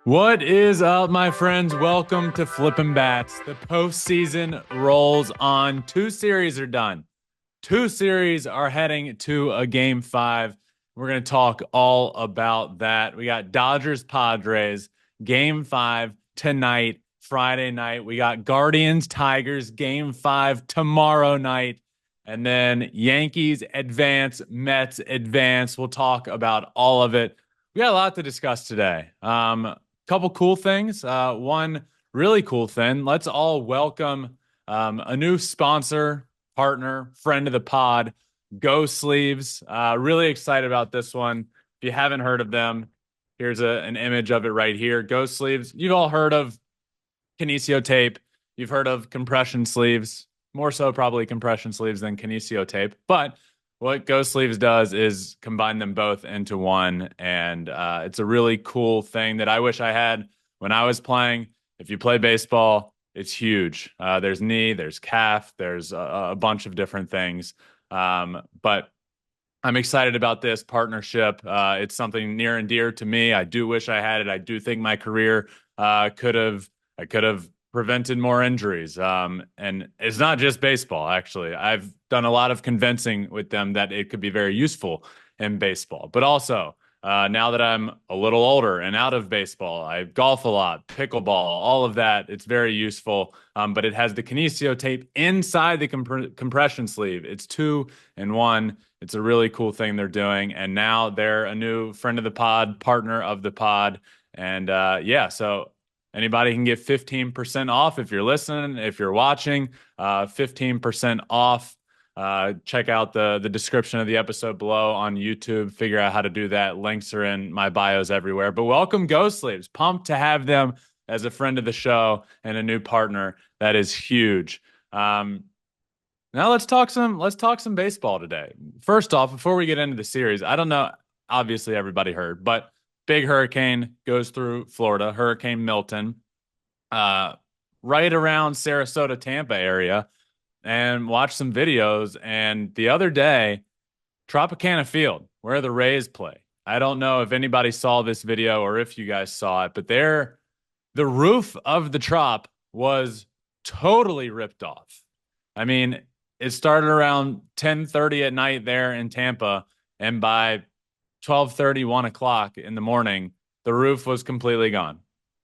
What is up, my friends? Welcome to Flippin' Bats. The postseason rolls on. Two series are done. Two series are heading to a game five. We're going to talk all about that. We got Dodgers Padres, game five tonight, Friday night. We got Guardians Tigers, game five tomorrow night. And then Yankees advance, Mets advance. We'll talk about all of it. We got a lot to discuss today. Couple cool things. One really cool thing. Let's all welcome a new sponsor, partner, friend of the pod, Go Sleeves. Really excited about this one. If you haven't heard of them, here's an image of it right here. Go Sleeves. You've all heard of kinesio tape. You've heard of compression sleeves, more so probably compression sleeves than kinesio tape. But what Go Sleeves does is combine them both into one. And it's a really cool thing that I wish I had when I was playing. If you play baseball, it's huge. There's knee, there's calf, there's a bunch of different things. But I'm excited about this partnership. It's something near and dear to me. I do wish I had it. I do think my career I could have prevented more injuries. And it's not just baseball, actually. I've done a lot of convincing with them that it could be very useful in baseball. But also, now that I'm a little older and out of baseball, I golf a lot, pickleball, all of that. It's very useful. But it has the kinesio tape inside the compression sleeve. It's two in one. It's a really cool thing they're doing. And now they're a new friend of the pod, partner of the pod. And yeah, so anybody can get 15% off if you're listening, if you're watching, 15% off. Check out the description of the episode below on YouTube. Figure out how to do that. Links are in my bios everywhere. But welcome, Go Sleeves. Pumped to have them as a friend of the show and a new partner. That is huge. Now let's talk some baseball today. First off, before we get into the series, I don't know. Obviously, everybody heard, but big hurricane goes through Florida. Hurricane Milton, right around Sarasota, Tampa area, and watched some videos. And the other day, Tropicana Field, where the Rays play. I don't know if anybody saw this video or if you guys saw it, but the roof of the Trop was totally ripped off. I mean, it started around 10:30 at night there in Tampa, and by 12:30, 1 o'clock in the morning, the roof was completely gone.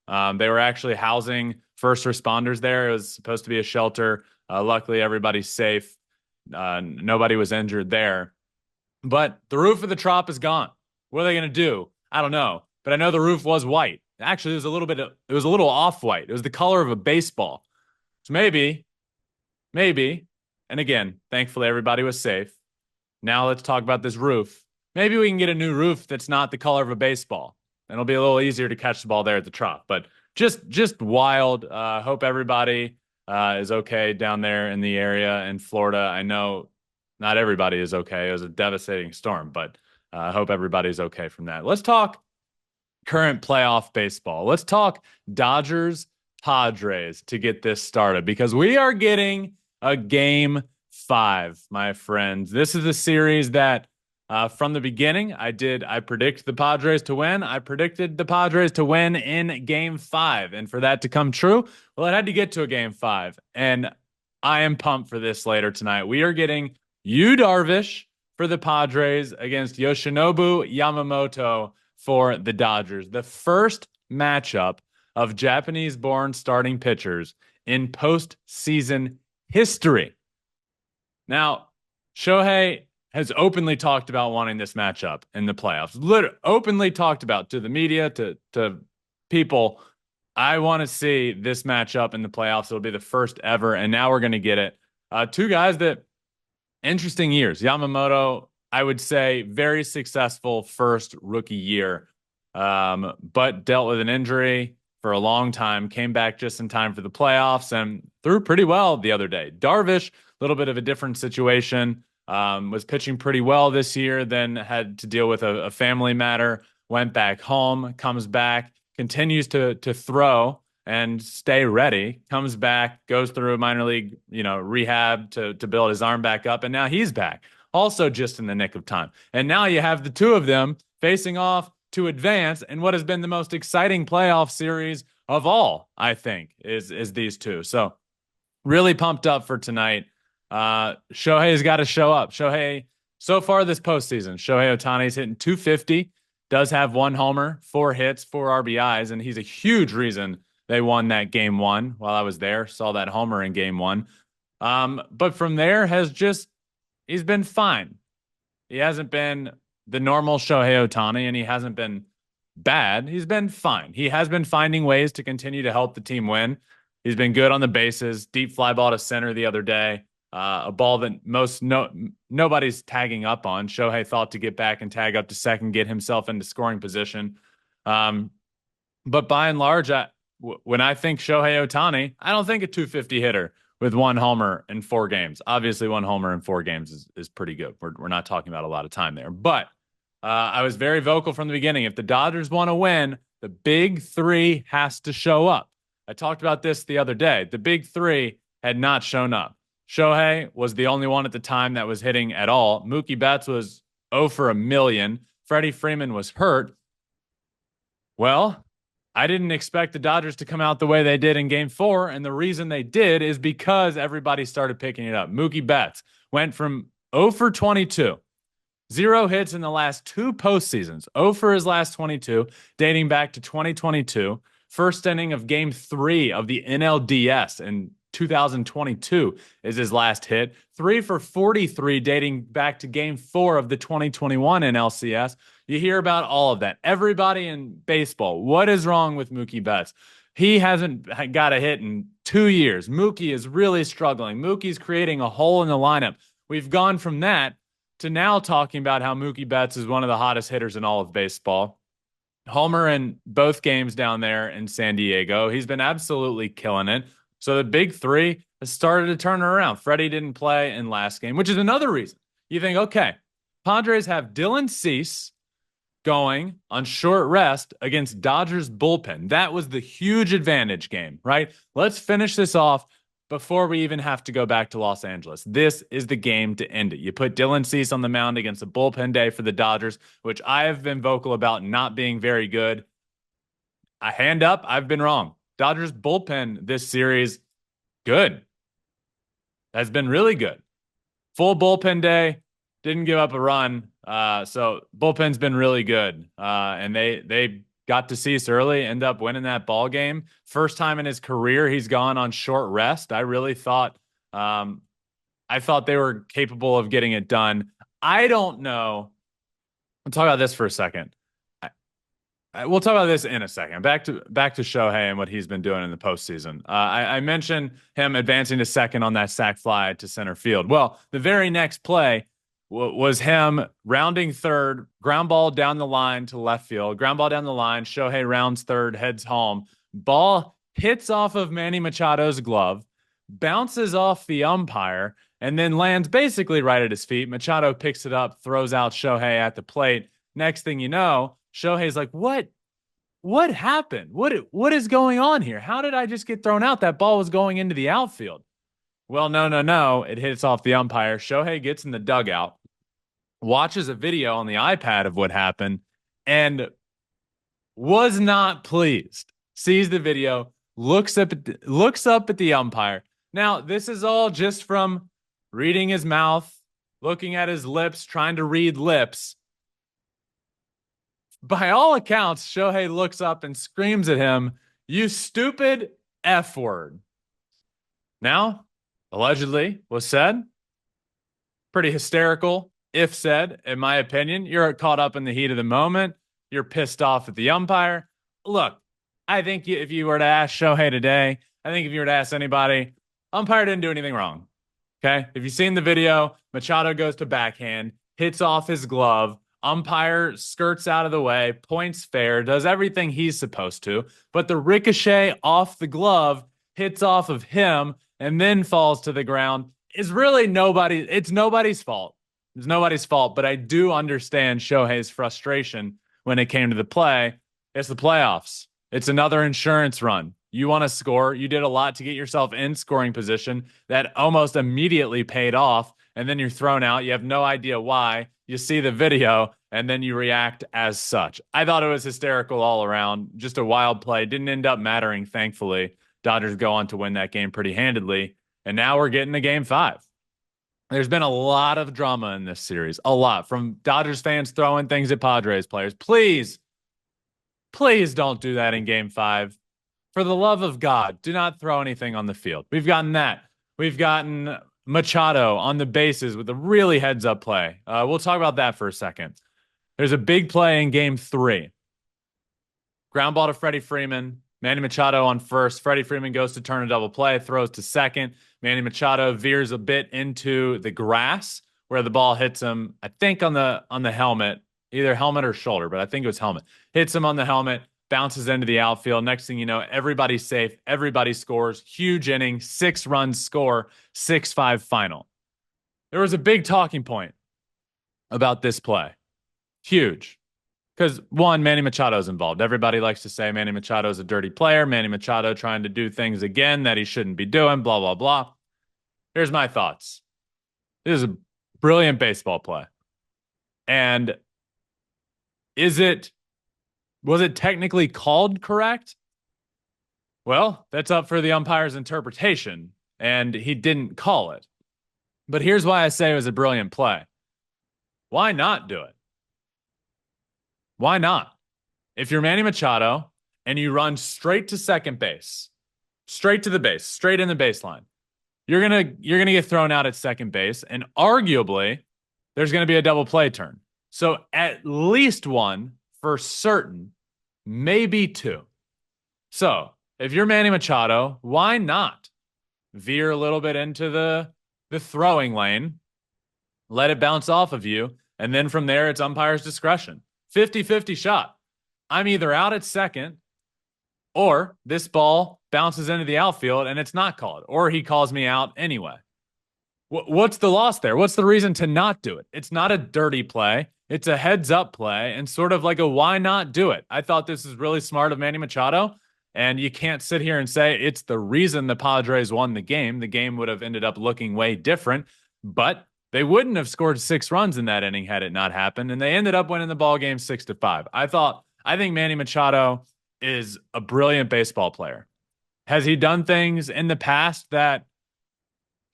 They were actually housing first responders there. It was supposed to be a shelter. Luckily, everybody's safe. Nobody was injured there. But the roof of the Trop is gone. What are they going to do? I don't know. But I know the roof was white. Actually, it was a little off-white. It was the color of a baseball. So maybe, and again, thankfully everybody was safe. Now let's talk about this roof. Maybe we can get a new roof that's not the color of a baseball. And it'll be a little easier to catch the ball there at the Trop. But just wild. Hope everybody is okay down there in the area in Florida. I know not everybody is okay. It was a devastating storm, but I hope everybody's okay from that. Let's talk current playoff baseball. Let's talk Dodgers Padres to get this started because we are getting a game five, my friends. This is a series that from the beginning, I predict the Padres to win. I predicted the Padres to win in game five. And for that to come true, well, it had to get to a game five. And I am pumped for this later tonight. We are getting Yu Darvish for the Padres against Yoshinobu Yamamoto for the Dodgers. The first matchup of Japanese-born starting pitchers in postseason history. Now, Shohei has openly talked about wanting this matchup in the playoffs. Literally, openly talked about to the media, to people. I want to see this matchup in the playoffs. It'll be the first ever, and now we're going to get it. Two guys that interesting years. Yamamoto, I would say, very successful first rookie year, but dealt with an injury for a long time, came back just in time for the playoffs, and threw pretty well the other day. Darvish, a little bit of a different situation, was pitching pretty well this year, then had to deal with a family matter, went back home, comes back, continues to throw and stay ready, comes back, goes through a minor league, rehab to build his arm back up, and now he's back, also just in the nick of time. And now you have the two of them facing off to advance in what has been the most exciting playoff series of all, I think, is these two. So really pumped up for tonight. Shohei's got to show up. Shohei, so far this postseason, Shohei Ohtani's hitting 250, does have 1 homer, 4 hits, 4 RBIs, and he's a huge reason they won that game 1 while I was there. Saw that homer in game 1. But from there he's been fine. He hasn't been the normal Shohei Ohtani, and he hasn't been bad. He's been fine. He has been finding ways to continue to help the team win. He's been good on the bases. Deep fly ball to center the other day. A ball that nobody's tagging up on. Shohei thought to get back and tag up to second, get himself into scoring position. But by and large, when I think Shohei Ohtani, I don't think a 250 hitter with 1 homer in 4 games. Obviously, 1 homer in 4 games is pretty good. We're not talking about a lot of time there. But I was very vocal from the beginning. If the Dodgers want to win, the big 3 has to show up. I talked about this the other day. The big 3 had not shown up. Shohei was the only one at the time that was hitting at all. Mookie Betts was 0 for a million. Freddie Freeman was hurt. Well, I didn't expect the Dodgers to come out the way they did in game 4, and the reason they did is because everybody started picking it up. Mookie Betts went from 0 for 22, 0 hits in the last 2 postseasons, 0 for his last 22, dating back to 2022, first inning of game 3 of the NLDS in 2022 is his last hit, 3 for 43 dating back to game 4 of the 2021 NLCS. You hear about all of that. Everybody in baseball, what is wrong with Mookie Betts? He hasn't got a hit in 2 years. Mookie is really struggling. Mookie's creating a hole in the lineup. We've gone from that to now talking about how Mookie Betts is one of the hottest hitters in all of baseball. Homer in both games down there in San Diego. He's been absolutely killing it. So the big 3 has started to turn around. Freddie didn't play in last game, which is another reason. You think, okay, Padres have Dylan Cease going on short rest against Dodgers bullpen. That was the huge advantage game, right? Let's finish this off before we even have to go back to Los Angeles. This is the game to end it. You put Dylan Cease on the mound against a bullpen day for the Dodgers, which I have been vocal about not being very good. A hand up, I've been wrong. Dodgers bullpen this series, good. Has been really good. Full bullpen day, didn't give up a run. So bullpen's been really good. And they got to Cease early, end up winning that ball game. First time in his career he's gone on short rest. I really thought they were capable of getting it done. I don't know. I'll talk about this for a second. We'll talk about this in a second. Back to Shohei and what he's been doing in the postseason. I mentioned him advancing to second on that sac fly to center field. Well, the very next play was him rounding third, ground ball down the line to left field, ground ball down the line. Shohei rounds third, heads home. Ball hits off of Manny Machado's glove, bounces off the umpire, and then lands basically right at his feet. Machado picks it up, throws out Shohei at the plate. Next thing you know, Shohei's like, what happened? What is going on here? How did I just get thrown out? That ball was going into the outfield. Well, no. It hits off the umpire. Shohei gets in the dugout, watches a video on the iPad of what happened, and was not pleased. Sees the video, looks up at the umpire. Now, this is all just from reading his mouth, looking at his lips, trying to read lips. By all accounts, Shohei looks up and screams at him, "You stupid F word." Now, allegedly was said, pretty hysterical, if said, in my opinion. You're caught up in the heat of the moment. You're pissed off at the umpire. Look, I think if you were to ask Shohei today, I think if you were to ask anybody, umpire didn't do anything wrong. Okay? If you've seen the video, Machado goes to backhand, hits off his glove, umpire skirts out of the way, points fair, does everything he's supposed to, but the ricochet off the glove hits off of him and then falls to the ground is really it's nobody's fault. It's nobody's fault, but I do understand Shohei's frustration when it came to the play. It's the playoffs. It's another insurance run. You want to score. You did a lot to get yourself in scoring position. That almost immediately paid off, and then you're thrown out. You have no idea why. You see the video, and then you react as such. I thought it was hysterical all around. Just a wild play. Didn't end up mattering, thankfully. Dodgers go on to win that game pretty handedly. And now we're getting to game 5. There's been a lot of drama in this series. A lot. From Dodgers fans throwing things at Padres players. Please, please don't do that in game 5. For the love of God, do not throw anything on the field. We've gotten that. We've gotten Machado on the bases with a really heads-up play. We'll talk about that for a second. There's a big play in game 3. Ground ball to Freddie Freeman. Manny Machado on first. Freddie Freeman goes to turn a double play, throws to second. Manny Machado veers a bit into the grass where the ball hits him, I think on the helmet, either helmet or shoulder, but I think it was helmet. Hits him on the helmet, bounces into the outfield. Next thing you know, everybody's safe. Everybody scores. Huge inning, 6 runs score, 6-5 final. There was a big talking point about this play. Huge. Because, one, Manny Machado's involved. Everybody likes to say Manny Machado's a dirty player. Manny Machado trying to do things again that he shouldn't be doing, blah, blah, blah. Here's my thoughts. This is a brilliant baseball play. And was it technically called correct? Well, that's up for the umpire's interpretation, and he didn't call it. But here's why I say it was a brilliant play. Why not do it? Why not? If you're Manny Machado and you run straight to second base, straight to the base, straight in the baseline, you're gonna get thrown out at second base, and arguably there's gonna be a double play turn. So at least one for certain, maybe 2. So if you're Manny Machado, why not veer a little bit into the throwing lane, let it bounce off of you, and then from there it's umpire's discretion. 50-50 shot. I'm either out at second or this ball bounces into the outfield and it's not called, or he calls me out anyway. What's the loss there? What's the reason to not do it? It's not a dirty play. It's a heads up play and sort of like a why not do it. I thought this is really smart of Manny Machado, and you can't sit here and say it's the reason the Padres won the game. The game would have ended up looking way different, but they wouldn't have scored 6 runs in that inning had it not happened, and they ended up winning the ball game 6-5. I think Manny Machado is a brilliant baseball player. Has he done things in the past that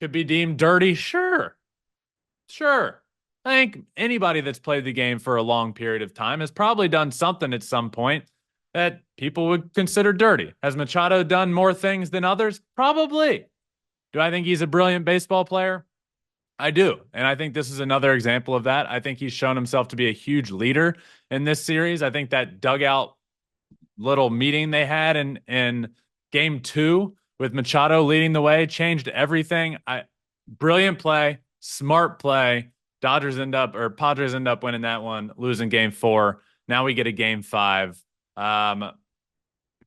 could be deemed dirty? Sure. I think anybody that's played the game for a long period of time has probably done something at some point that people would consider dirty. Has Machado done more things than others? Probably. Do I think he's a brilliant baseball player? I do. And I think this is another example of that. I think he's shown himself to be a huge leader in this series. I think that dugout little meeting they had in game 2 with Machado leading the way changed everything. Brilliant play, smart play. Padres end up winning that one, losing game 4. Now we get a game 5.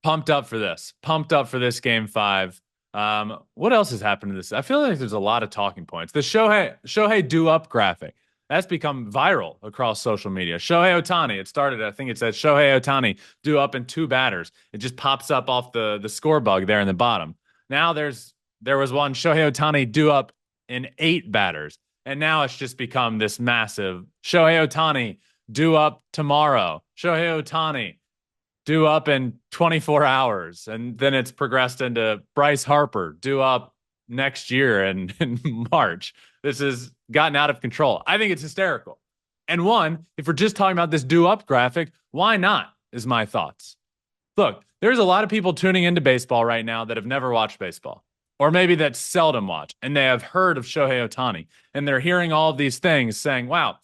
Pumped up for this game 5. What else has happened to this? I feel like there's a lot of talking points. The Shohei do up graphic that's become viral across social media. Shohei Ohtani. It started, I think it said Shohei Ohtani do up in 2 batters. It just pops up off the score bug there in the bottom. Now there was one Shohei Ohtani do up in 8 batters, and now it's just become this massive Shohei Ohtani do up tomorrow. Shohei Ohtani due up in 24 hours. And then it's progressed into Bryce Harper due up next year in March. This has gotten out of control. I think it's hysterical. And one, if we're just talking about this due up graphic, why not is my thoughts. Look, there's a lot of people tuning into baseball right now that have never watched baseball, or maybe that seldom watch, and they have heard of Shohei Ohtani, and they're hearing all of these things saying, wow,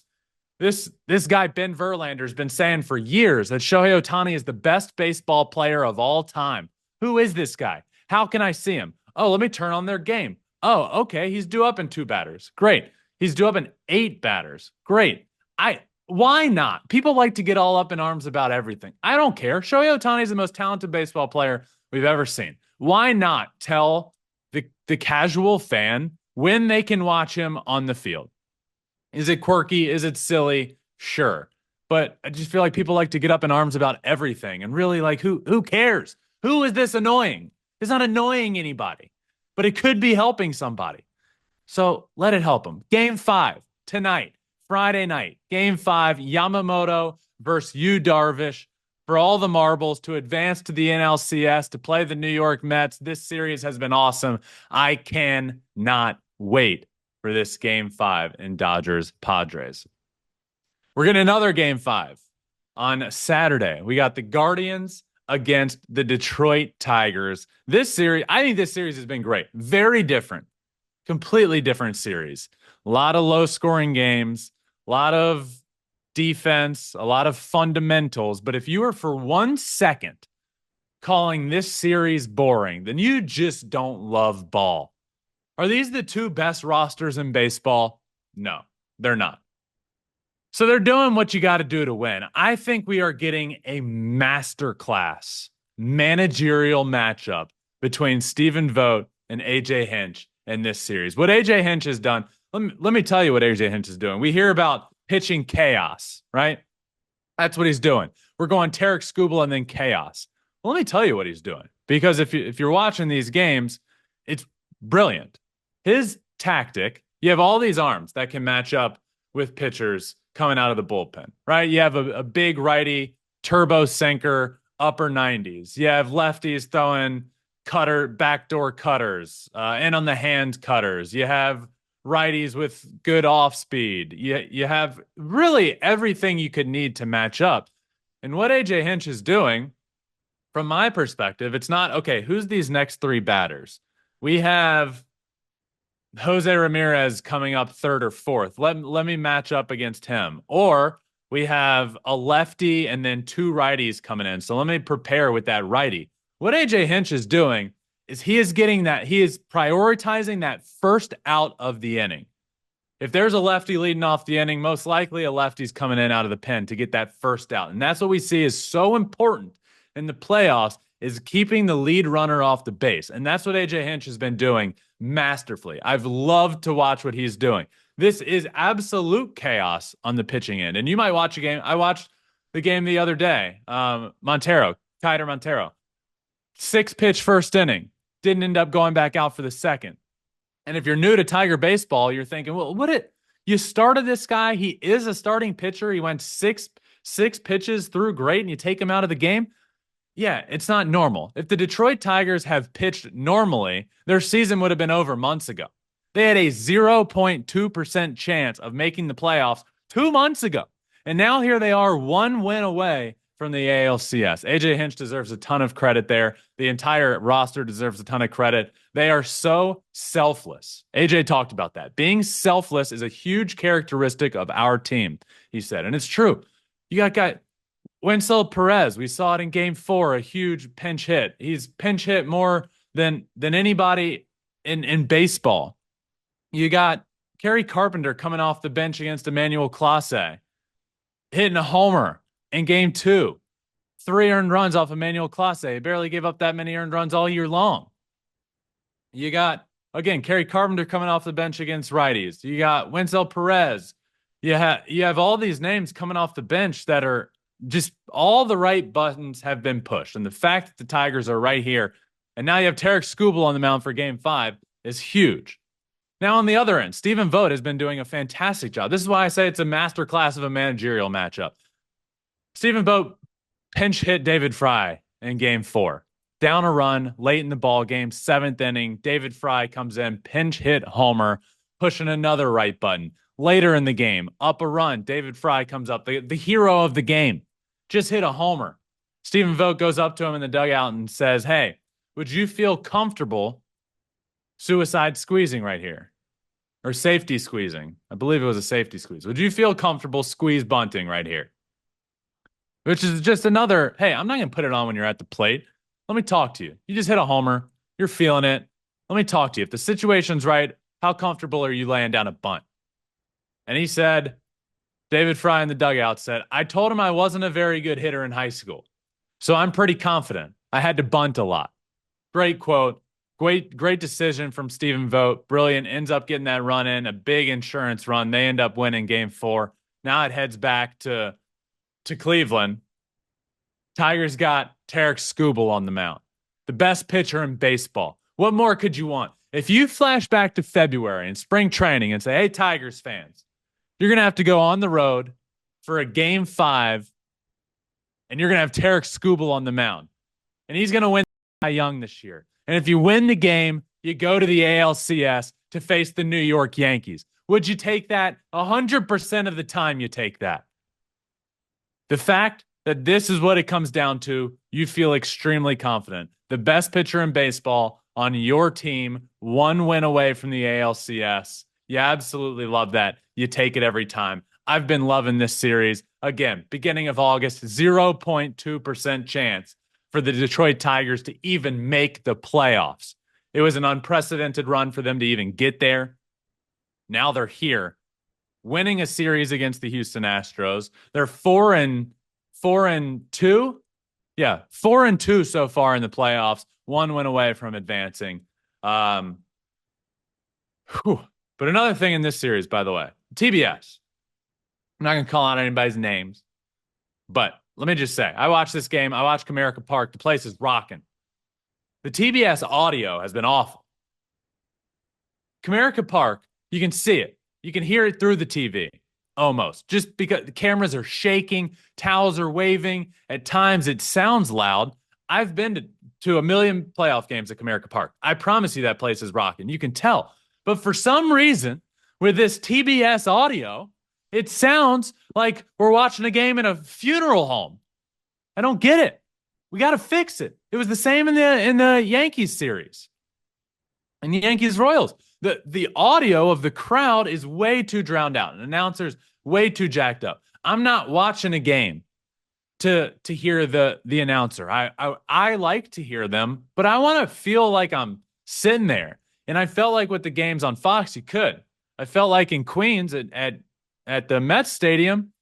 This guy, Ben Verlander, has been saying for years that Shohei Ohtani is the best baseball player of all time. Who is this guy? How can I see him? Oh, let me turn on their game. Oh, okay. He's due up in 2 batters. Great. He's due up in 8 batters. Great. Why not? People like to get all up in arms about everything. I don't care. Shohei Ohtani is the most talented baseball player we've ever seen. Why not tell the casual fan when they can watch him on the field? Is it quirky? Is it silly? Sure. But I just feel like people like to get up in arms about everything. And really, like, who cares? Who is this annoying? It's not annoying anybody. But it could be helping somebody. So let it help them. Game 5 tonight. Friday night, Game 5, Yamamoto versus Yu Darvish for all the marbles to advance to the NLCS to play the New York Mets. This series has been awesome. I cannot wait for this Game 5 in Dodgers Padres. We're getting another Game 5 on Saturday. We got the Guardians against the Detroit Tigers. This series, I think this series has been great. Very different, completely different series. A lot of low scoring games, a lot of defense, a lot of fundamentals. But if you were for 1 second calling this series boring, then you just don't love ball. Are these the two best rosters in baseball? No, they're not. So they're doing what you got to do to win. I think we are getting a masterclass managerial matchup between Stephen Vogt and AJ Hinch in this series. What AJ Hinch has done, let me tell you what AJ Hinch is doing. We hear about pitching chaos, right? That's what he's doing. We're going Tarek Skubal and then chaos. Well, let me tell you what he's doing. Because if you're watching these games, it's brilliant. His tactic, you have all these arms that can match up with pitchers coming out of the bullpen, right? You have a big righty turbo sinker, upper 90s. You have lefties throwing backdoor cutters, and on the hand cutters. You have righties with good off speed. You have really everything you could need to match up. And what AJ Hinch is doing, from my perspective, it's not, okay, who's these next three batters? We have Jose Ramirez coming up third or fourth. Let me match up against him. Or we have a lefty and then two righties coming in. So let me prepare with that righty. What AJ Hinch is doing is he is prioritizing that first out of the inning. If there's a lefty leading off the inning, most likely a lefty's coming in out of the pen to get that first out. And that's what we see is so important in the playoffs, is keeping the lead runner off the base. And that's what AJ Hinch has been doing masterfully. I've loved to watch what he's doing. This is absolute chaos on the pitching end. And you might watch a game. I watched the game the other day. Keider Montero. 6-pitch first inning. Didn't end up going back out for the second. And if you're new to Tiger baseball, you're thinking, well, you started this guy. He is a starting pitcher. He went six pitches through great, and you take him out of the game. Yeah, it's not normal. If the Detroit Tigers have pitched normally, their season would have been over months ago. They had a 0.2% chance of making the playoffs 2 months ago. And now here they are, one win away from the ALCS. AJ Hinch deserves a ton of credit there. The entire roster deserves a ton of credit. They are so selfless. AJ talked about that. Being selfless is a huge characteristic of our team, he said. And it's true. You got Wencel Perez, we saw it in Game 4, a huge pinch hit. He's pinch hit more than anybody in baseball. You got Kerry Carpenter coming off the bench against Emmanuel Clase, hitting a homer in Game 2. 3 earned runs off Emmanuel Clase. He barely gave up that many earned runs all year long. You got, again, Kerry Carpenter coming off the bench against righties. You got Wencel Perez. You have all these names coming off the bench that are just all the right buttons have been pushed. And the fact that the Tigers are right here, and now you have Tarek Skubal on the mound for Game 5, is huge. Now on the other end, Stephen Vogt has been doing a fantastic job. This is why I say it's a masterclass of a managerial matchup. Stephen Vogt pinch hit David Fry in Game 4. Down a run late in the ball game, 7th inning. David Fry comes in, pinch hit homer, pushing another right button. Later in the game, up a run. David Fry comes up, the hero of the game, just hit a homer. Stephen Vogt goes up to him in the dugout and says, hey, would you feel comfortable suicide squeezing right here? Or safety squeezing. I believe it was a safety squeeze. Would you feel comfortable squeeze bunting right here? Which is just another, hey, I'm not going to put it on when you're at the plate. Let me talk to you. You just hit a homer. You're feeling it. Let me talk to you. If the situation's right, how comfortable are you laying down a bunt? And he said, David Fry in the dugout said, I told him I wasn't a very good hitter in high school, so I'm pretty confident. I had to bunt a lot. Great quote. Great decision from Stephen Vogt. Brilliant. Ends up getting that run in, a big insurance run. They end up winning Game 4. Now it heads back to Cleveland. Tigers got Tarek Skubal on the mound, the best pitcher in baseball. What more could you want? If you flash back to February in spring training and say, hey, Tigers fans, You're going to have to go on the road for a game 5, and you're going to have Tarek Skubal on the mound. And he's going to win Cy Young this year. And if you win the game, you go to the ALCS to face the New York Yankees. Would you take that? 100% of the time you take that. The fact that this is what it comes down to, you feel extremely confident. The best pitcher in baseball on your team, 1 win away from the ALCS. You absolutely love that. You take it every time. I've been loving this series. Again, beginning of August, 0.2% chance for the Detroit Tigers to even make the playoffs. It was an unprecedented run for them to even get there. Now they're here, winning a series against the Houston Astros. They're 4-2. Yeah, 4-2 so far in the playoffs. 1 win away from advancing. But another thing in this series, by the way, TBS. I'm not going to call out anybody's names, but let me just say, I watched this game. I watched Comerica Park. The place is rocking. The TBS audio has been awful. Comerica Park, you can see it. You can hear it through the TV, almost. Just because the cameras are shaking, towels are waving. At times, it sounds loud. I've been to a million playoff games at Comerica Park. I promise you that place is rocking. You can tell. But for some reason, with this TBS audio, it sounds like we're watching a game in a funeral home. I don't get it. We got to fix it. It was the same in the Yankees series. In the Yankees Royals. The audio of the crowd is way too drowned out. An announcer's way too jacked up. I'm not watching a game to hear the announcer. I like to hear them, but I want to feel like I'm sitting there. And I felt like with the games on Fox, you could. I felt like in Queens at the Mets Stadium,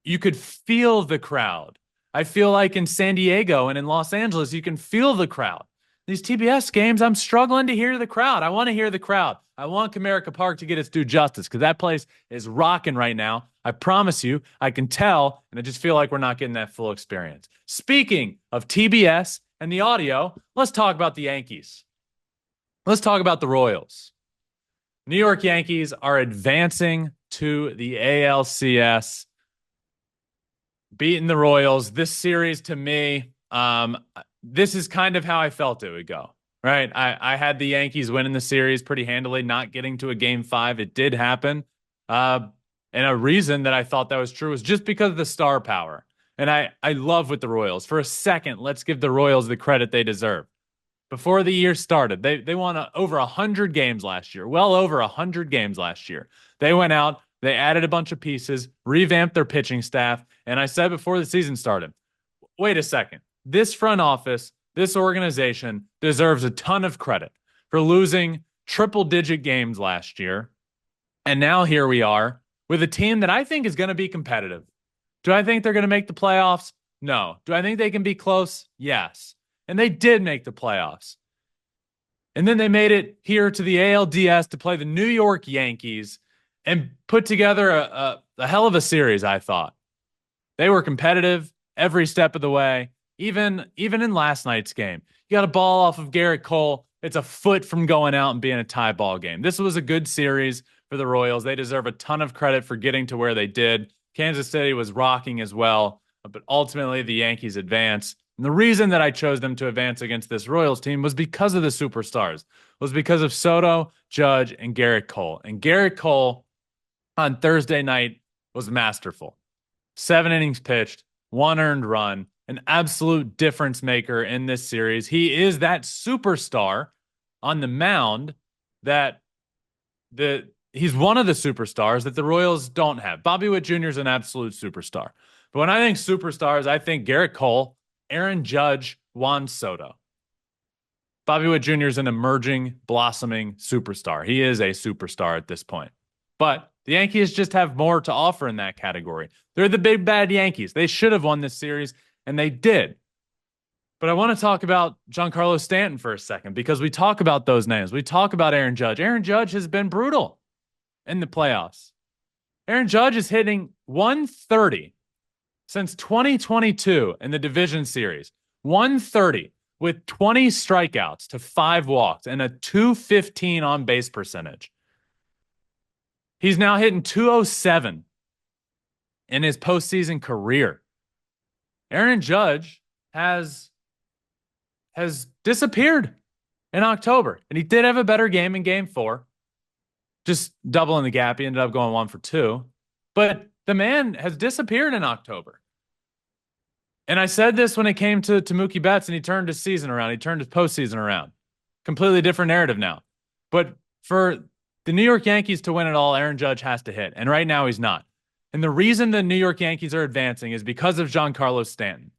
you could feel the crowd. I feel like in San Diego and in Los Angeles, you can feel the crowd. These TBS games, I'm struggling to hear the crowd. I want to hear the crowd. I want Comerica Park to get its due justice because that place is rocking right now. I promise you, I can tell, and I just feel like we're not getting that full experience. Speaking of TBS and the audio, let's talk about the Yankees. Let's talk about the Royals. New York Yankees are advancing to the ALCS, beating the Royals. This series, to me, this is kind of how I felt it would go, right? I had the Yankees winning the series pretty handily, not getting to a game 5. It did happen. And a reason that I thought that was true was just because of the star power. And I love with the Royals. For a second, let's give the Royals the credit they deserve. Before the year started, they won over 100 games last year, well over 100 games last year. They went out, they added a bunch of pieces, revamped their pitching staff, and I said before the season started, wait a second. This front office, this organization deserves a ton of credit for losing triple-digit games last year. And now here we are with a team that I think is going to be competitive. Do I think they're going to make the playoffs? No. Do I think they can be close? Yes. And they did make the playoffs. And then they made it here to the ALDS to play the New York Yankees and put together a hell of a series, I thought. They were competitive every step of the way. Even in last night's game, you got a ball off of Garrett Cole. It's a foot from going out and being a tie ball game. This was a good series for the Royals. They deserve a ton of credit for getting to where they did. Kansas City was rocking as well, but ultimately the Yankees advance. And the reason that I chose them to advance against this Royals team was because of the superstars, was because of Soto, Judge, and Garrett Cole. And Garrett Cole on Thursday night was masterful. 7 innings pitched, 1 earned run. An absolute difference maker in this series. He is that superstar on the mound that he's one of the superstars that the Royals don't have. Bobby Witt Jr. is an absolute superstar. But when I think superstars, I think Garrett Cole, Aaron Judge, Juan Soto. Bobby Witt Jr. is an emerging, blossoming superstar. He is a superstar at this point. But the Yankees just have more to offer in that category. They're the big bad Yankees. They should have won this series. And they did. But I want to talk about Giancarlo Stanton for a second because we talk about those names. We talk about Aaron Judge. Aaron Judge has been brutal in the playoffs. Aaron Judge is hitting 130 since 2022 in the division series. 130 with 20 strikeouts to 5 walks and a .215 on base percentage. He's now hitting 207 in his postseason career. Aaron Judge has disappeared in October, and he did have a better game in Game 4, just doubling the gap. He ended up going 1 for 2, but the man has disappeared in October. And I said this when it came to Mookie Betts, and he turned his season around. He turned his postseason around. Completely different narrative now. But for the New York Yankees to win it all, Aaron Judge has to hit. And right now he's not. And the reason the New York Yankees are advancing is because of Giancarlo Stanton.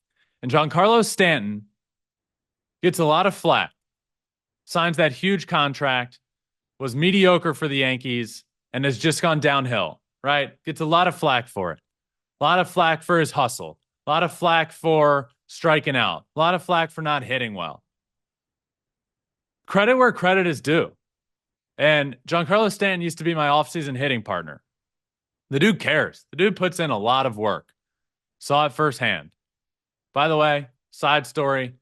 And Giancarlo Stanton gets a lot of flack, signs that huge contract, was mediocre for the Yankees, and has just gone downhill, right? Gets a lot of flack for it. A lot of flack for his hustle. A lot of flack for striking out. A lot of flack for not hitting well. Credit where credit is due. And Giancarlo Stanton used to be my offseason hitting partner. The dude cares. The dude puts in a lot of work. Saw it firsthand. By the way, side story,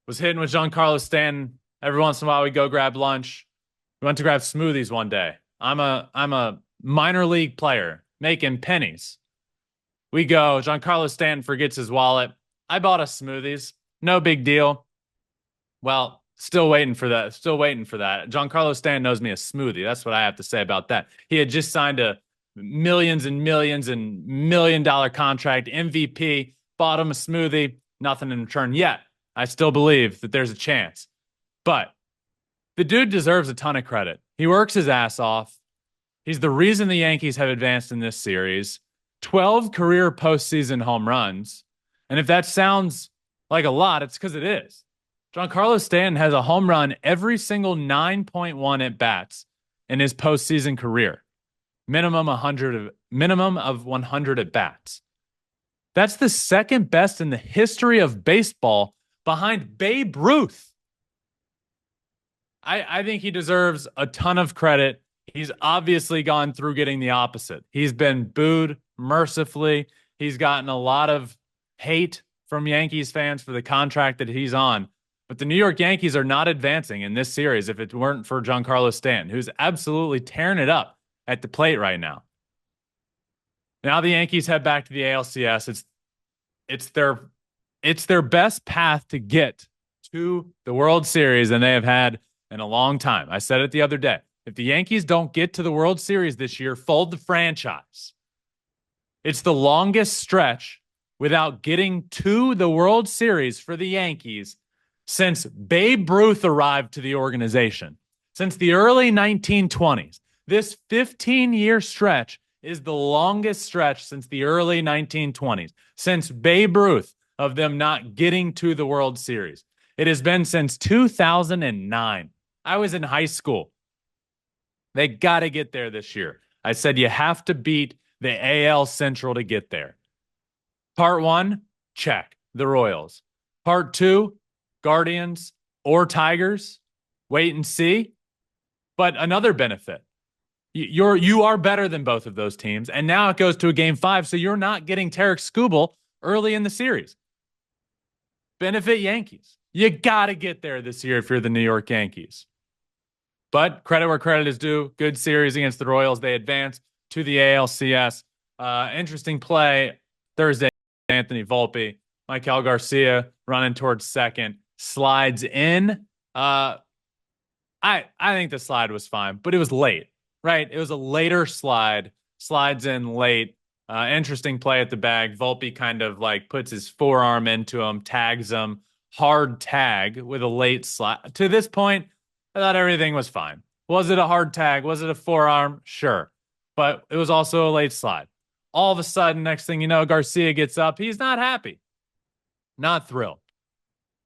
was hitting with Giancarlo Stanton. Every once in a while we go grab lunch. We went to grab smoothies one day. I'm a minor league player making pennies. We go, Giancarlo Stanton forgets his wallet. I bought us smoothies. No big deal. Well, still waiting for that. Giancarlo Stanton knows me a smoothie. That's what I have to say about that. He had just signed a millions and millions and $1 million contract, MVP, bought him a smoothie, nothing in return yet. I still believe that there's a chance. But the dude deserves a ton of credit. He works his ass off. He's the reason the Yankees have advanced in this series. 12 career postseason home runs. And if that sounds like a lot, it's because it is. Giancarlo Stanton has a home run every single 9.1 at bats in his postseason career. Minimum of 100 at bats. That's the second best in the history of baseball behind Babe Ruth. I think he deserves a ton of credit. He's obviously gone through getting the opposite. He's been booed mercifully. He's gotten a lot of hate from Yankees fans for the contract that he's on. But the New York Yankees are not advancing in this series if it weren't for Giancarlo Stanton, who's absolutely tearing it up at the plate right now. Now the Yankees head back to the ALCS. It's their best path to get to the World Series than they have had in a long time. I said it the other day. If the Yankees don't get to the World Series this year, fold the franchise. It's the longest stretch without getting to the World Series for the Yankees since Babe Ruth arrived to the organization. Since the early 1920s. This 15-year stretch is the longest stretch since the early 1920s, since Babe Ruth, of them not getting to the World Series. It has been since 2009. I was in high school. They got to get there this year. I said you have to beat the AL Central to get there. Part 1, check, the Royals. Part 2, Guardians or Tigers. Wait and see. But another benefit. You are better than both of those teams, and now it goes to a Game 5, so you're not getting Tarek Skubal early in the series. Benefit Yankees. You got to get there this year if you're the New York Yankees. But credit where credit is due. Good series against the Royals. They advance to the ALCS. Interesting play Thursday. Anthony Volpe, Michael Garcia running towards second, slides in. I think the slide was fine, but it was late. Right, it was a later slide, slides in late. Interesting play at the bag. Volpe kind of like puts his forearm into him, tags him, hard tag with a late slide. To this point, I thought everything was fine. Was it a hard tag? Was it a forearm? Sure. But it was also a late slide. All of a sudden, next thing you know, Garcia gets up. He's not happy. Not thrilled.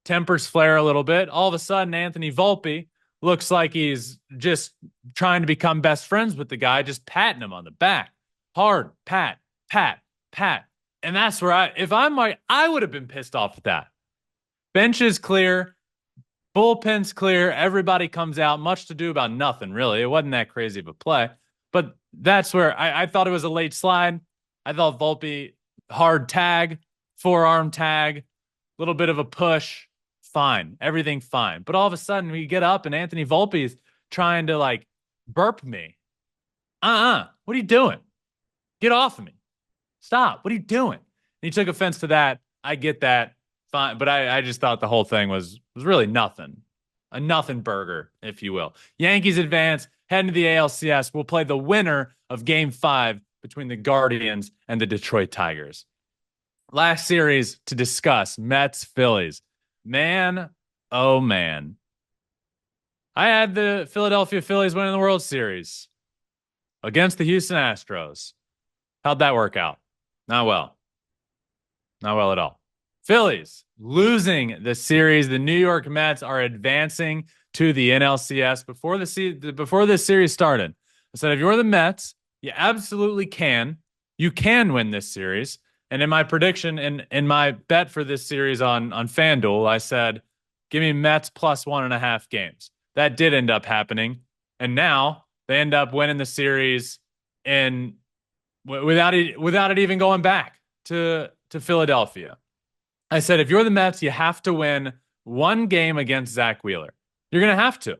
Tempers flare a little bit. All of a sudden, Anthony Volpe looks like he's just trying to become best friends with the guy, just patting him on the back. Hard, pat, pat, pat. And that's where if I'm like, I would have been pissed off at that. Bench is clear. Bullpen's clear. Everybody comes out. Much to do about nothing, really. It wasn't that crazy of a play. But that's where I thought it was a late slide. I thought Volpe, hard tag, forearm tag, a little bit of a push. Fine. Everything fine. But all of a sudden we get up and Anthony Volpe is trying to like burp me. What are you doing? Get off of me. Stop. What are you doing? And he took offense to that. I get that. Fine. But I just thought the whole thing was really nothing. A nothing burger, if you will. Yankees advance, heading to the ALCS. We'll play the winner of Game 5 between the Guardians and the Detroit Tigers. Last series to discuss, Mets, Phillies. Man, oh man. I had the Philadelphia Phillies winning the World Series against the Houston Astros. How'd that work out? Not well. Not well at all. Phillies losing the series. The New York Mets are advancing to the NLCS. Before this series started, I said, if you're the Mets, you absolutely can. You can win this series. And in my prediction, in my bet for this series on FanDuel, I said, give me Mets plus 1.5 games. That did end up happening. And now they end up winning the series without it even going back to Philadelphia. I said, if you're the Mets, you have to win one game against Zach Wheeler. You're going to have to.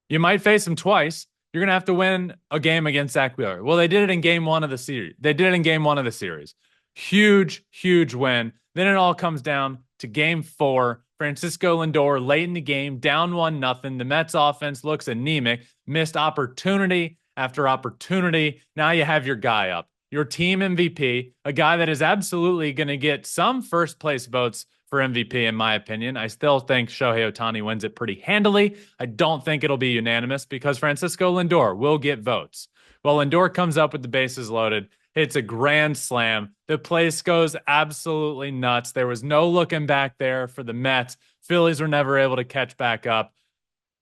You might face him twice. You're going to have to win a game against Zach Wheeler. Well, they did it in game 1 of the series. Huge, huge win. Then it all comes down to game 4. Francisco Lindor late in the game, down 1-0. The Mets offense looks anemic, missed opportunity after opportunity. Now you have your guy up, your team MVP, a guy that is absolutely going to get some first place votes for MVP, in my opinion. I still think Shohei Ohtani wins it pretty handily. I don't think it'll be unanimous because Francisco Lindor will get votes. Well, Lindor comes up with the bases loaded, hits a grand slam. The place goes absolutely nuts. There was no looking back there for the Mets. Phillies were never able to catch back up.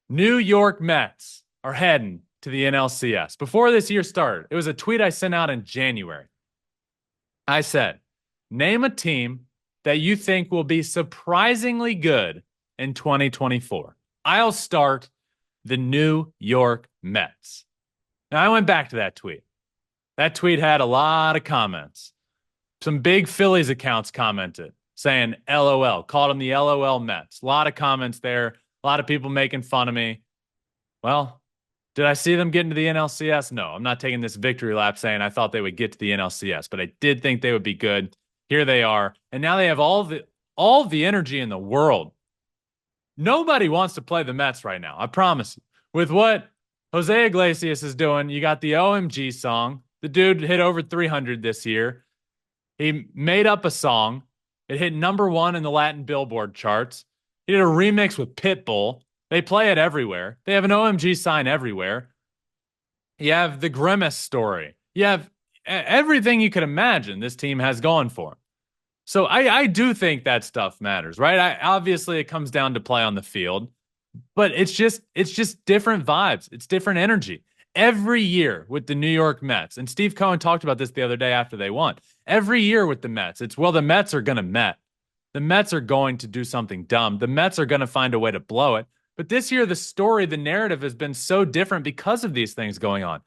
New York Mets are heading to the NLCS. Before this year started, it was a tweet I sent out in January. I said, name a team that you think will be surprisingly good in 2024. I'll start the New York Mets. Now, I went back to that tweet. That tweet had a lot of comments. Some big Phillies accounts commented saying LOL, called them the LOL Mets. A lot of comments there. A lot of people making fun of me. Well, did I see them getting to the NLCS? No, I'm not taking this victory lap saying I thought they would get to the NLCS, but I did think they would be good. Here they are. And now they have all the energy in the world. Nobody wants to play the Mets right now. I promise you. With what Jose Iglesias is doing, you got the OMG song. The dude hit over 300 this year. He made up a song. It hit #1 in the Latin Billboard charts. He did a remix with Pitbull. They play it everywhere. They have an OMG sign everywhere. You have the Grimace story. You have everything you could imagine this team has going for them. So I do think that stuff matters, right? Obviously, it comes down to play on the field, but it's just different vibes. It's different energy. Every year with the New York Mets, and Steve Cohen talked about this the other day after they won. Every year with the Mets, the Mets are going to Met. The Mets are going to do something dumb. The Mets are going to find a way to blow it. But this year, the narrative has been so different because of these things going on.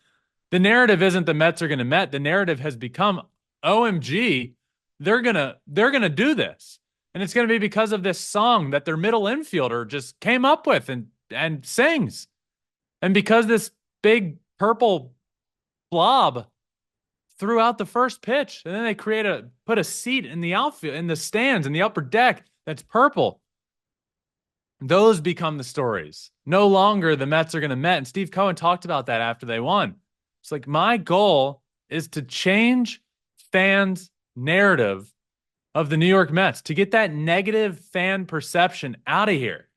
The narrative isn't the Mets are going to Met. The narrative has become, OMG, they're gonna do this. And it's going to be because of this song that their middle infielder just came up with and sings. And because this big purple blob threw out the first pitch, and then they put a seat in the outfield, in the stands, in the upper deck that's purple. Those become the stories. No longer the Mets are going to Met. And Steve Cohen talked about that after they won. It's like, my goal is to change fans' narrative of the New York Mets, to get that negative fan perception out of here.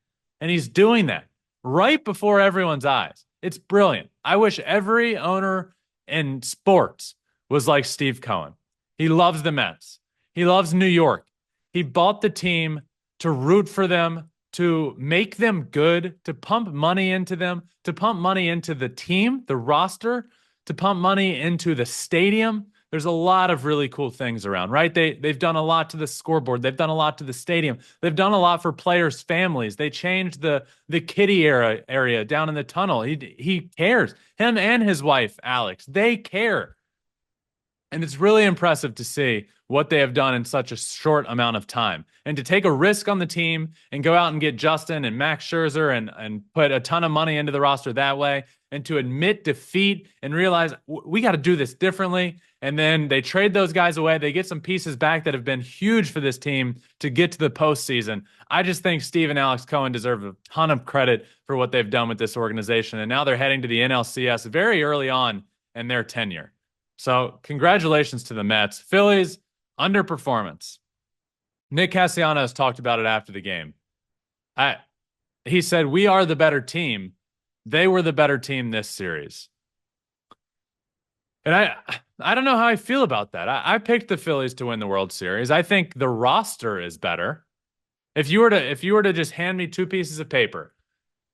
And he's doing that right before everyone's eyes. It's brilliant. I wish every owner in sports was like Steve Cohen. He loves the Mets. He loves New York. He bought the team to root for them, to make them good, to pump money into them, to pump money into the team, the roster, to pump money into the stadium. There's a lot of really cool things around, right? They've done a lot to the scoreboard. They've done a lot to the stadium. They've done a lot for players' families. They changed the kiddie area down in the tunnel. He cares. Him and his wife, Alex, they care. And it's really impressive to see what they have done in such a short amount of time. And to take a risk on the team and go out and get Justin and Max Scherzer and put a ton of money into the roster that way, and to admit defeat and realize we got to do this differently. And then they trade those guys away. They get some pieces back that have been huge for this team to get to the postseason. I just think Steve and Alex Cohen deserve a ton of credit for what they've done with this organization. And now they're heading to the NLCS very early on in their tenure. So congratulations to the Mets. Phillies, underperformance. Nick Castellanos talked about it after the game. He said, we are the better team. They were the better team this series. And I don't know how I feel about that. I picked the Phillies to win the World Series. I think the roster is better. If you were to just hand me two pieces of paper,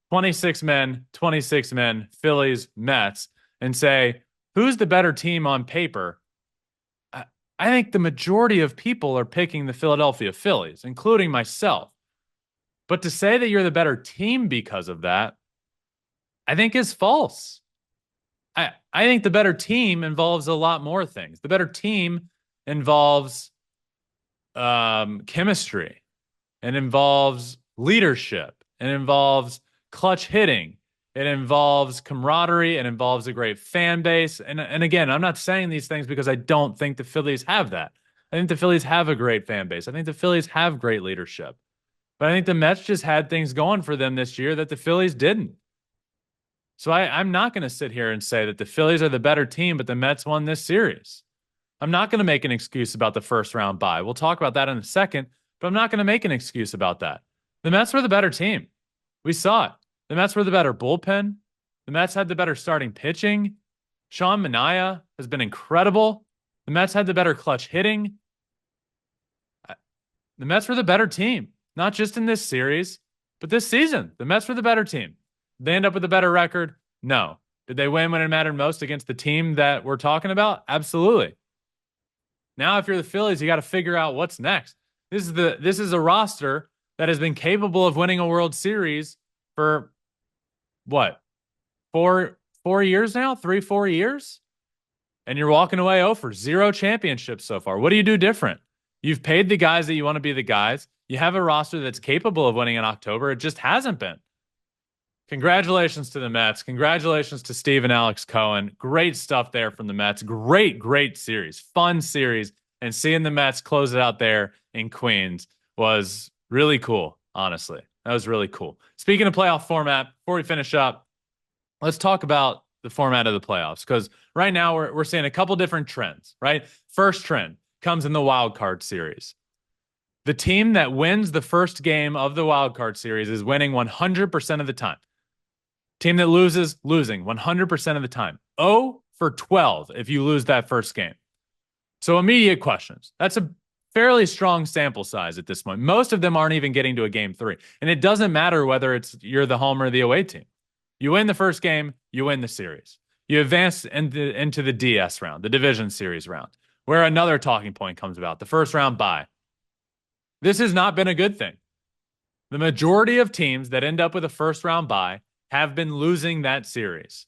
26 men, Phillies, Mets, and say, who's the better team on paper? I think the majority of people are picking the Philadelphia Phillies, including myself. But to say that you're the better team because of that, I think is false. I think the better team involves a lot more things. The better team involves chemistry. It involves leadership. It involves clutch hitting. It involves camaraderie. It involves a great fan base. And again, I'm not saying these things because I don't think the Phillies have that. I think the Phillies have a great fan base. I think the Phillies have great leadership. But I think the Mets just had things going for them this year that the Phillies didn't. So I'm not going to sit here and say that the Phillies are the better team, but the Mets won this series. I'm not going to make an excuse about the first round bye. We'll talk about that in a second, but I'm not going to make an excuse about that. The Mets were the better team. We saw it. The Mets were the better bullpen. The Mets had the better starting pitching. Sean Manaea has been incredible. The Mets had the better clutch hitting. The Mets were the better team, not just in this series, but this season. The Mets were the better team. Did they end up with a better record? No. Did they win when it mattered most against the team that we're talking about? Absolutely. Now, if you're the Phillies, you got to figure out what's next. This is a roster that has been capable of winning a World Series for what? 4 years now? 4 years? And you're walking away for 0 championships so far. What do you do different? You've paid the guys that you want to be the guys. You have a roster that's capable of winning in October. It just hasn't been. Congratulations to the Mets. Congratulations to Steve and Alex Cohen. Great stuff there from the Mets. Great series. Fun series. And seeing the Mets close it out there in Queens was really cool, honestly. That was really cool. Speaking of playoff format, before we finish up, let's talk about the format of the playoffs, because right now we're seeing a couple different trends, right? First trend comes in the wild card series. The team that wins the first game of the wild card series is winning 100% of the time. Team that loses, losing 100% of the time. 0 for 12 if you lose that first game. So immediate questions. That's a fairly strong sample size at this point. Most of them aren't even getting to a game 3. And it doesn't matter whether you're the home or the away team. You win the first game, you win the series. You advance into the DS round, the division series round, where another talking point comes about, the first round bye. This has not been a good thing. The majority of teams that end up with a first round bye have been losing that series.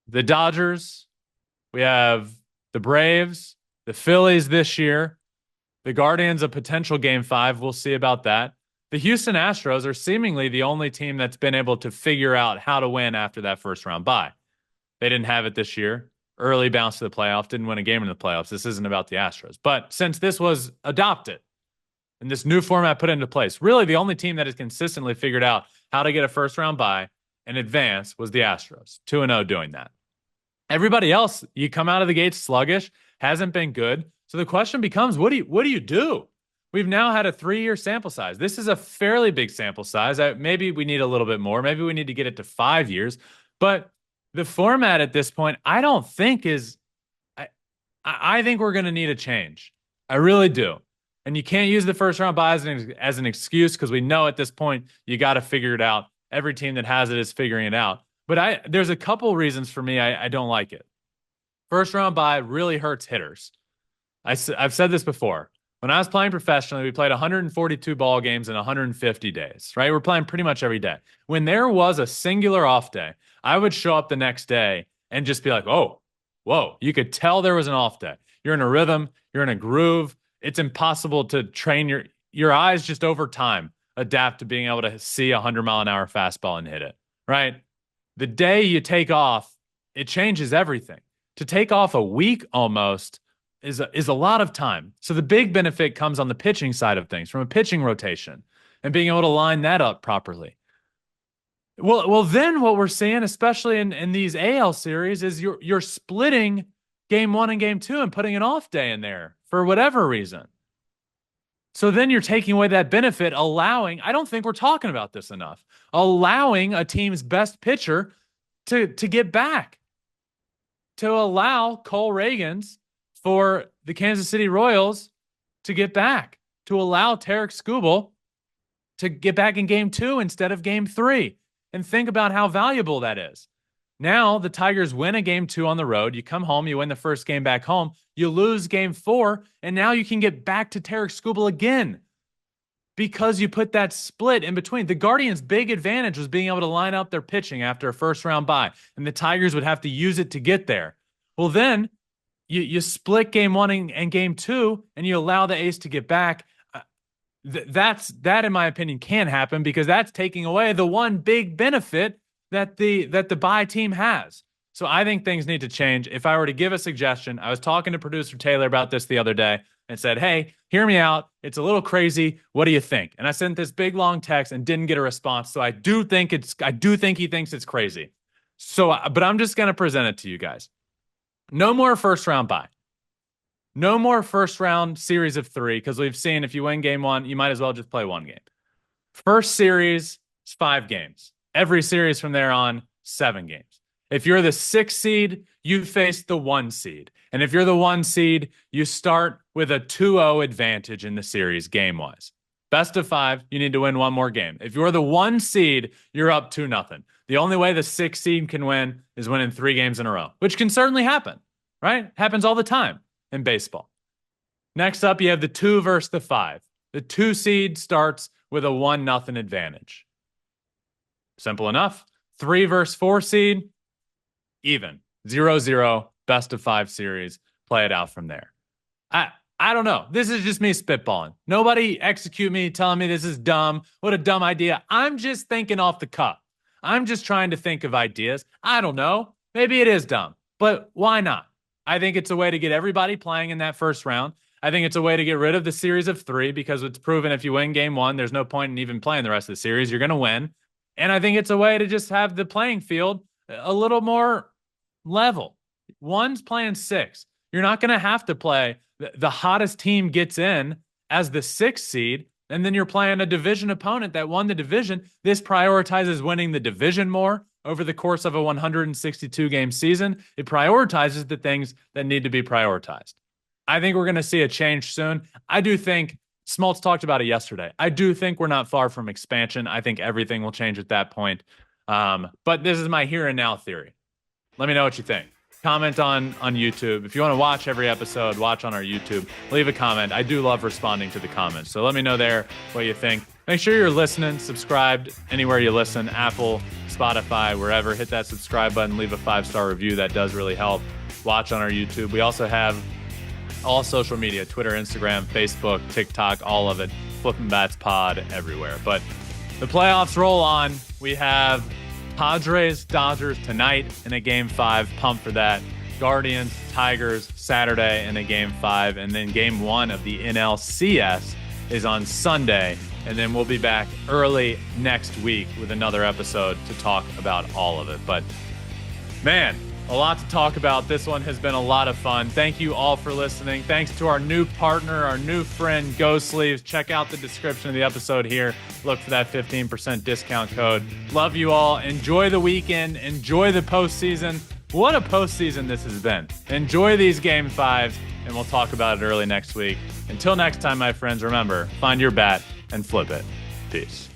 The Dodgers, we have the Braves, the Phillies this year, the Guardians, a potential game 5. We'll see about that. The Houston Astros are seemingly the only team that's been able to figure out how to win after that first round bye. They didn't have it this year. Early bounce to the playoffs, didn't win a game in the playoffs. This isn't about the Astros. But since this was adopted and this new format put into place, really the only team that has consistently figured out how to get a first round bye and advance was the Astros. 2-0 doing that. Everybody else, you come out of the gates sluggish, hasn't been good. So the question becomes, what do you do? We've now had a 3-year sample size. This is a fairly big sample size. Maybe we need a little bit more. Maybe we need to get it to 5 years. But the format at this point, I don't think is. I think we're going to need a change. I really do. And you can't use the first round bye as an excuse, because we know at this point you got to figure it out. Every team that has it is figuring it out. But there's a couple reasons for me I don't like it. First round bye really hurts hitters. I've said this before. When I was playing professionally, we played 142 ball games in 150 days, right? We're playing pretty much every day. When there was a singular off day, I would show up the next day and just be like, oh, whoa. You could tell there was an off day. You're in a rhythm. You're in a groove. It's impossible to train your eyes just over time adapt to being able to see a 100-mile-an-hour fastball and hit it, right? The day you take off, it changes everything. To take off a week almost is a lot of time. So the big benefit comes on the pitching side of things, from a pitching rotation and being able to line that up properly. Well, then what we're seeing, especially in these AL series, is you're splitting game 1 and game 2 and putting an off day in there for whatever reason. So then you're taking away that benefit, I don't think we're talking about this enough, allowing a team's best pitcher to get back, to allow Cole Reagans for the Kansas City Royals to get back, to allow Tarek Skubal to get back in game 2 instead of game 3. And think about how valuable that is. Now the Tigers win a game 2 on the road. You come home, you win the first game back home, you lose game 4, and now you can get back to Tarek Skubal again because you put that split in between. The Guardians' big advantage was being able to line up their pitching after a first-round bye, and the Tigers would have to use it to get there. Well, then you split game 1 and game 2, and you allow the ace to get back. That, in my opinion, can happen because that's taking away the one big benefit that the bye team has. So I think things need to change. If I were to give a suggestion, I was talking to producer Taylor about this the other day and said, hey, hear me out. It's a little crazy. What do you think? And I sent this big long text and didn't get a response. So I do think he thinks it's crazy. So, but I'm just going to present it to you guys. No more first round bye. No more first round series of 3, because we've seen if you win game 1, you might as well just play 1 game. First series is 5 games. Every series from there on, 7 games. If you're the 6th seed, you face the 1 seed. And if you're the 1 seed, you start with a 2-0 advantage in the series game-wise. Best of 5, you need to win 1 more game. If you're the 1 seed, you're up 2-0. The only way the 6th seed can win is winning 3 games in a row, which can certainly happen, right? Happens all the time in baseball. Next up, you have the 2 versus the 5. The 2 seed starts with a 1-0 advantage. Simple enough. 3 versus 4 seed, even. 0-0, best of 5 series. Play it out from there. I don't know. This is just me spitballing. Nobody execute me telling me this is dumb. What a dumb idea. I'm just thinking off the cuff. I'm just trying to think of ideas. I don't know. Maybe it is dumb, but why not? I think it's a way to get everybody playing in that first round. I think it's a way to get rid of the series of 3 because it's proven if you win game 1, there's no point in even playing the rest of the series. You're going to win. And I think it's a way to just have the playing field a little more level. 1's playing 6. You're not going to have to play the hottest team gets in as the 6th seed, and then you're playing a division opponent that won the division. This prioritizes winning the division more over the course of a 162-game season. It prioritizes the things that need to be prioritized. I think we're going to see a change soon. I do think Smoltz talked about it yesterday. I do think we're not far from expansion. I think everything will change at that point. But this is my here and now theory. Let me know what you think. Comment on YouTube. If you want to watch every episode, watch on our YouTube. Leave a comment. I do love responding to the comments. So let me know there what you think. Make sure you're listening, subscribed anywhere you listen, Apple, Spotify, wherever. Hit that subscribe button, leave a 5-star review. That does really help. Watch on our YouTube. We also have all social media, Twitter, Instagram, Facebook, TikTok, all of it. Flippin' Bats Pod everywhere. But the playoffs roll on. We have Padres, Dodgers tonight in a game 5. Pumped for that. Guardians, Tigers Saturday in a game 5. And then game 1 of the NLCS is on Sunday. And then we'll be back early next week with another episode to talk about all of it. But man, a lot to talk about. This one has been a lot of fun. Thank you all for listening. Thanks to our new partner, our new friend, Go Sleeves. Check out the description of the episode here. Look for that 15% discount code. Love you all. Enjoy the weekend. Enjoy the postseason. What a postseason this has been. Enjoy these game 5s, and we'll talk about it early next week. Until next time, my friends, remember, find your bat and flip it. Peace.